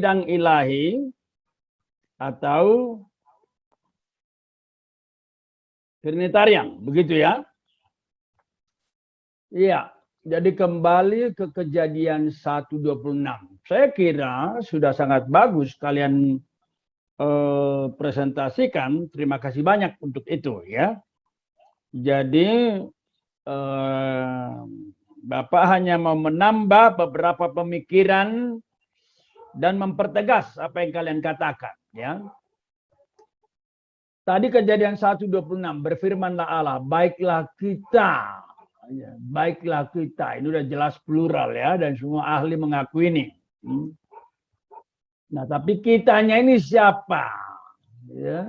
sidang ilahi atau Trinitarian, begitu ya? Iya, jadi kembali ke Kejadian 1:26. Saya kira sudah sangat bagus kalian presentasikan. Terima kasih banyak untuk itu ya. Jadi Bapak hanya mau menambah beberapa pemikiran dan mempertegas apa yang kalian katakan ya. Tadi Kejadian 1:26 berfirmanlah Allah, baiklah kita. Ya, baiklah kita. Ini udah jelas plural ya, dan semua ahli mengaku ini. Nah, tapi kitanya ini siapa? Ya.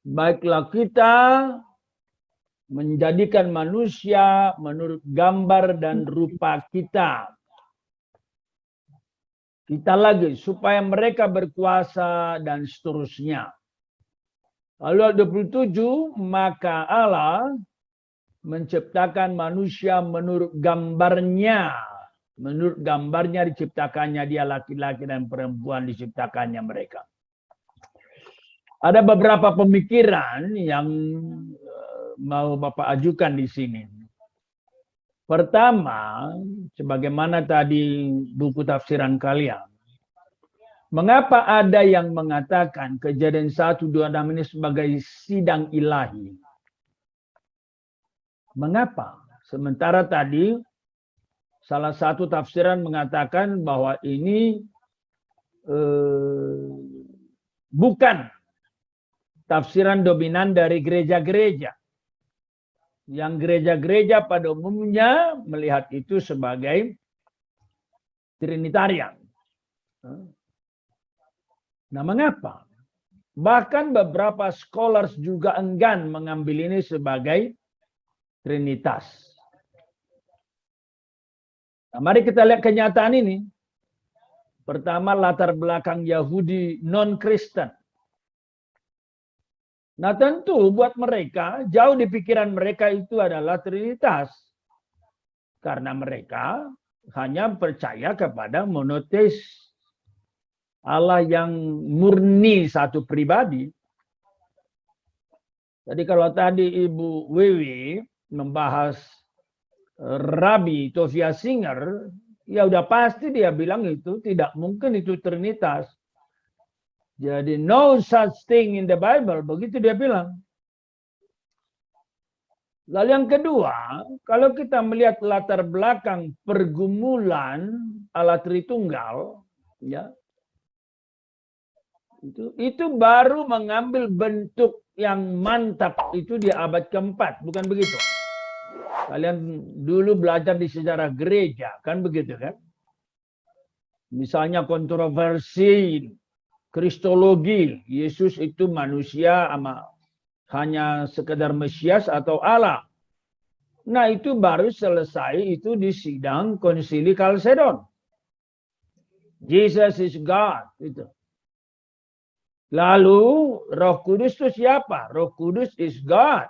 Baiklah kita menjadikan manusia menurut gambar dan rupa kita. Kita lagi supaya mereka berkuasa dan seterusnya. Lalu ayat 27, maka Allah menciptakan manusia menurut gambarnya. Menurut gambarnya diciptakannya dia, laki-laki dan perempuan diciptakannya mereka. Ada beberapa pemikiran yang mau Bapak ajukan di sini. Pertama, sebagaimana tadi buku tafsiran kalian, mengapa ada yang mengatakan Kejadian 1:26 ini sebagai sidang ilahi? Mengapa? Sementara tadi salah satu tafsiran mengatakan bahwa ini bukan tafsiran dominan dari gereja-gereja. Yang gereja-gereja pada umumnya melihat itu sebagai Trinitarian. Nah, mengapa? Bahkan beberapa scholars juga enggan mengambil ini sebagai Trinitas. Nah, mari kita lihat kenyataan ini. Pertama, latar belakang Yahudi non-Kristen. Nah, tentu buat mereka, jauh di pikiran mereka itu adalah Trinitas. Karena mereka hanya percaya kepada monoteis. Allah yang murni satu pribadi. Jadi kalau tadi Ibu Wiwi membahas Rabbi Tovia Singer, ya udah pasti dia bilang itu tidak mungkin itu Trinitas. Jadi no such thing in the Bible, begitu dia bilang. Lalu yang kedua, kalau kita melihat latar belakang pergumulan Allah Tritunggal, ya, itu baru mengambil bentuk yang mantap itu di abad ke-4, bukan begitu? Kalian dulu belajar di sejarah gereja, kan begitu kan? Misalnya kontroversi Kristologi, Yesus itu manusia hanya sekedar Mesias atau Allah. Nah, itu baru selesai itu di sidang Konsili Kalsedon. Jesus is God, itu. Lalu Roh Kudus itu siapa? Roh Kudus is God.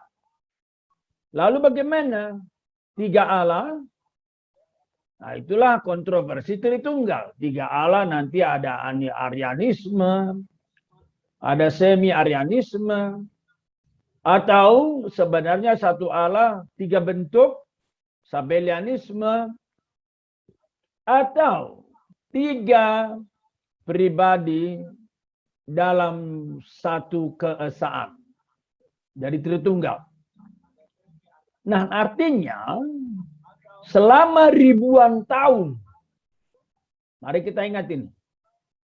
Lalu bagaimana? 3 Allah? Nah, itulah kontroversi Tritunggal. 3 Allah, nanti ada Arianisme, ada semi-Arianisme, atau sebenarnya 1 Allah 3 bentuk, Sabellianisme, atau 3 pribadi dalam satu keesaan dari Tritunggal. Nah, artinya selama ribuan tahun, mari kita ingat ini,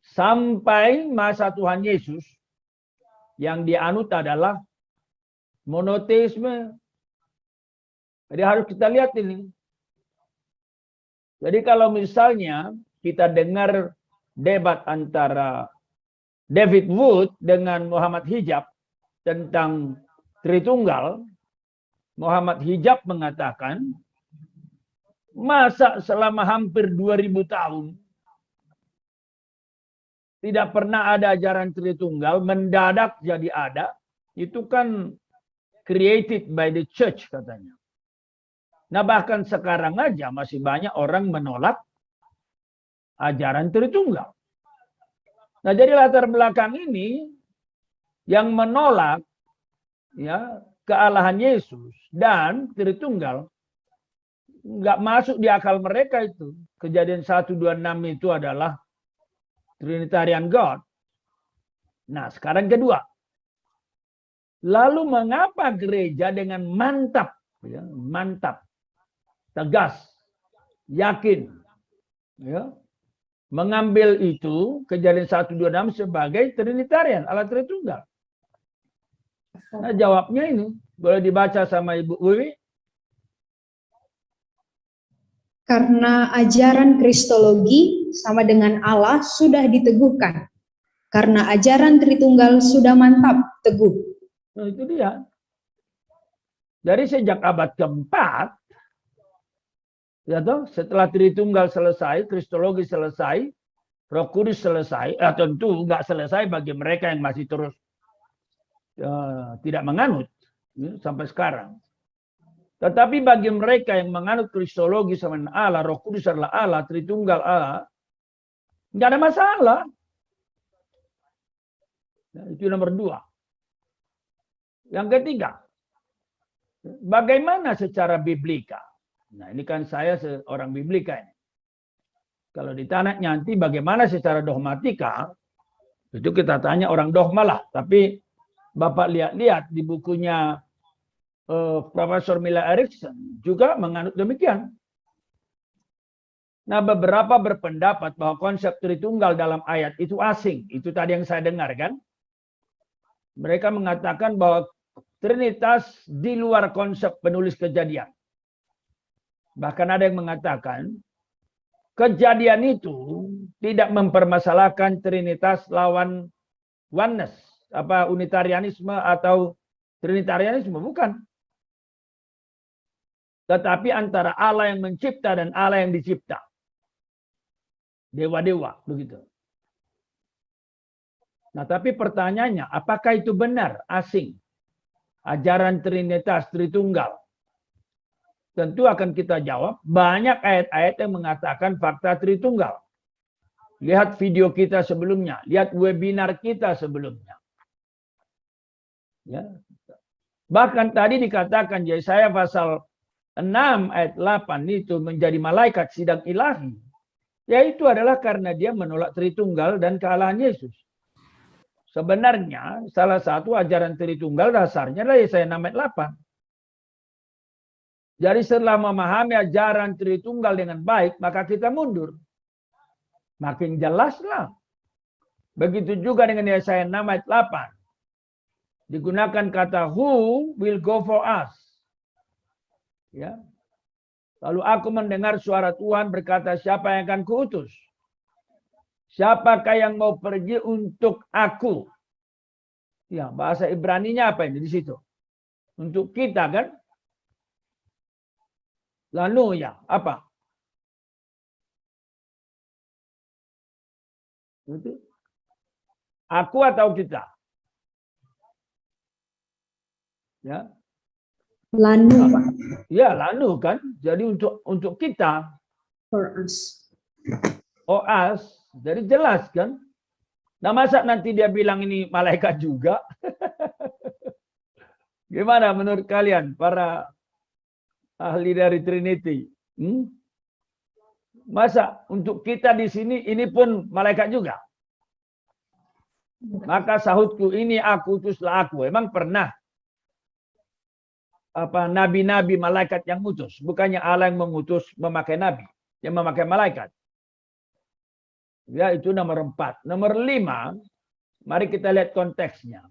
sampai masa Tuhan Yesus, yang dianut adalah monoteisme. Jadi harus kita lihat ini. Jadi kalau misalnya kita dengar debat antara David Wood dengan Muhammad Hijab tentang Tritunggal, Muhammad Hijab mengatakan, masa selama hampir 2000 tahun tidak pernah ada ajaran Tritunggal, mendadak jadi ada, itu kan created by the church katanya. Nah, bahkan sekarang aja masih banyak orang menolak ajaran Tritunggal. Nah, jadi latar belakang ini yang menolak ya kealahan Yesus dan Tritunggal nggak masuk di akal mereka itu. Kejadian 1:26 itu adalah Trinitarian God. Nah, sekarang kedua. Lalu mengapa gereja dengan mantap, ya, mantap, tegas, yakin, ya, mengambil itu Kejadian 1:26 sebagai Trinitarian, Allah Tritunggal? Nah, jawabnya ini boleh dibaca sama Ibu Wiwi. Karena ajaran Kristologi sama dengan Allah sudah diteguhkan. Karena ajaran Tritunggal sudah mantap, teguh. Nah, itu dia. Dari sejak abad keempat, ya toh, setelah Tritunggal selesai, Kristologi selesai, Roh Kudus selesai, tentu nggak selesai bagi mereka yang masih terus tidak menganut ya, sampai sekarang. Tetapi bagi mereka yang menganut Kristologi sama Allah, Roh Kudus adalah Allah, Tritunggal Allah, nggak ada masalah. Nah, itu nomor dua. Yang ketiga, bagaimana secara biblika? Nah, ini kan saya seorang biblika ini. Kalau ditanya nanti bagaimana secara dogmatika, itu kita tanya orang dogma lah. Tapi Bapak lihat-lihat di bukunya Profesor Mila Erickson juga menganut demikian. Nah, beberapa berpendapat bahwa konsep Tritunggal dalam ayat itu asing. Itu tadi yang saya dengar kan. Mereka mengatakan bahwa Trinitas di luar konsep penulis Kejadian. Bahkan ada yang mengatakan Kejadian itu tidak mempermasalahkan Trinitas lawan oneness, unitarianisme atau trinitarianisme, bukan. Tetapi antara Allah yang mencipta dan Allah yang dicipta. Dewa-dewa, begitu. Nah, tapi pertanyaannya, apakah itu benar, asing? Ajaran Trinitas, Tritunggal. Tentu akan kita jawab, banyak ayat-ayat yang mengatakan fakta Tritunggal. Lihat video kita sebelumnya, lihat webinar kita sebelumnya. Ya. Bahkan tadi dikatakan Yesaya pasal 6 ayat 8 itu menjadi malaikat sidang ilahi. Yaitu adalah karena dia menolak Tritunggal dan kealahan Yesus. Sebenarnya salah satu ajaran Tritunggal dasarnya adalah Yesaya 6 ayat 8. Jadi setelah memahami ajaran Tritunggal dengan baik, maka kita mundur. Makin jelaslah. Begitu juga dengan Yesaya 6 ayat 8. Digunakan kata who will go for us. Ya. Lalu aku mendengar suara Tuhan berkata, siapa yang akan kuutus? Siapakah yang mau pergi untuk aku? Ya, bahasa Ibraninya apa ini di situ? Untuk kita kan? Lalu ya, apa? Itu. Aku atau kita? Ya. Lanu. Ya, lalu kan. Jadi untuk kita. For us. Oh, us. Jadi jelas kan. Nah, masa nanti dia bilang ini malaikat juga? Gimana menurut kalian para ahli dari Trinity? Masa untuk kita di sini ini pun malaikat juga? Maka sahutku, ini aku utuslah aku. Emang pernah nabi-nabi malaikat yang utus? Bukannya Allah yang mengutus memakai nabi, yang memakai malaikat. Ya, itu nomor 4. Nomor 5, mari kita lihat konteksnya.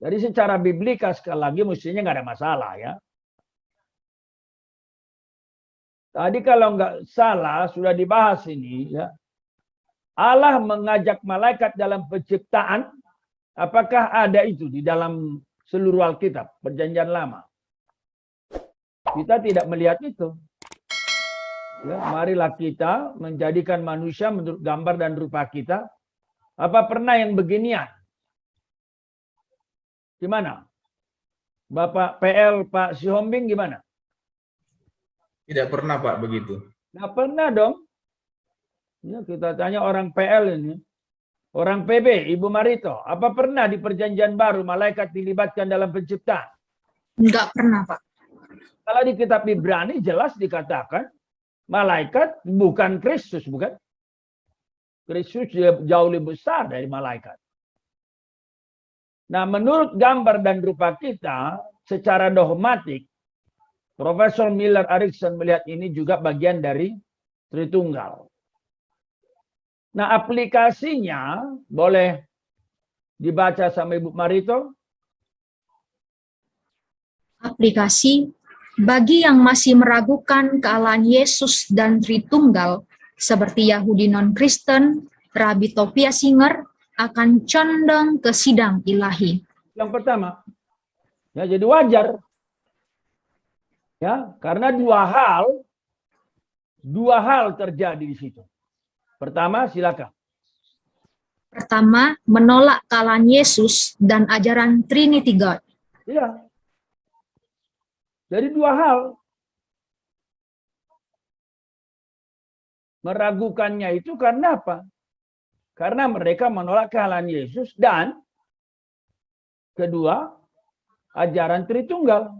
Jadi secara biblika sekali lagi mestinya nggak ada masalah ya. Tadi kalau nggak salah sudah dibahas ini ya. Allah mengajak malaikat dalam penciptaan. Apakah ada itu di dalam seluruh Alkitab, Perjanjian Lama? Kita tidak melihat itu. Ya, marilah kita menjadikan manusia menurut gambar dan rupa kita. Apa pernah yang beginian? Gimana? Bapak PL, Pak Sihombing gimana? Tidak pernah Pak begitu. Nggak pernah dong. Ya, kita tanya orang PL ini. Orang PB, Ibu Marito, apa pernah di Perjanjian Baru malaikat dilibatkan dalam penciptaan? Enggak pernah, Pak. Kalau di kitab Ibrani jelas dikatakan malaikat bukan Kristus, bukan? Kristus jauh lebih besar dari malaikat. Nah, menurut gambar dan rupa kita, secara dogmatik, Profesor Miller Erickson melihat ini juga bagian dari Tritunggal. Nah, aplikasinya boleh dibaca sama Ibu Marito. Aplikasi bagi yang masih meragukan kealahan Yesus dan Tritunggal, seperti Yahudi non-Kristen, Rabi Topia Singer akan condong ke sidang ilahi. Yang pertama, ya jadi wajar. Ya, karena dua hal terjadi di situ. Pertama, silakan. Pertama, menolak kealahan Yesus dan ajaran Trinity God. Iya. Jadi dua hal. Meragukannya itu karena apa? Karena mereka menolak kealahan Yesus dan kedua, ajaran Tritunggal.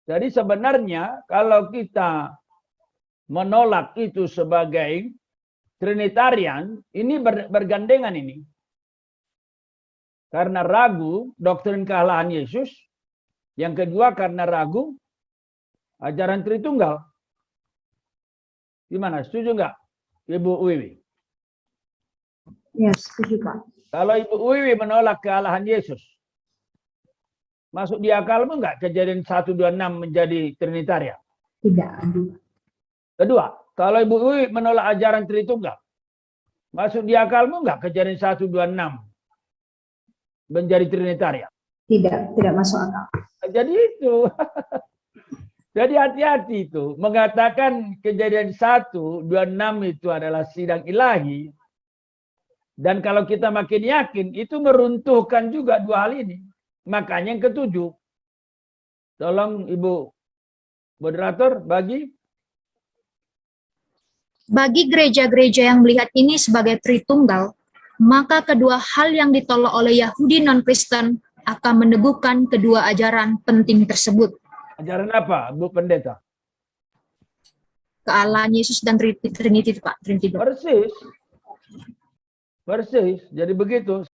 Jadi sebenarnya kalau kita menolak itu sebagai Trinitarian, ini bergandengan ini. Karena ragu doktrin kealahan Yesus. Yang kedua karena ragu ajaran Tritunggal. Gimana? Setuju nggak, Ibu Wiwi? Ya, setuju Pak. Kalau Ibu Wiwi menolak kealahan Yesus, masuk di akalmu nggak Kejadian 1:26 menjadi Trinitarian? Tidak. Kedua, kalau Ibu Wiwi menolak ajaran Tritunggal, masuk di akalmu nggak Kejadian 1:26 menjadi Trinitarian? Tidak masuk akal. Jadi itu. Jadi hati-hati itu. Mengatakan Kejadian 1:26 itu adalah sidang ilahi. Dan kalau kita makin yakin, itu meruntuhkan juga dua hal ini. Makanya yang ketujuh. Tolong Ibu moderator bagi. Bagi gereja-gereja yang melihat ini sebagai Tritunggal, maka kedua hal yang ditolak oleh Yahudi non-Kristen akan meneguhkan kedua ajaran penting tersebut. Ajaran apa, Bu Pendeta? Kealahan Yesus dan Trinity, Pak. Trinity. Persis. Jadi begitu.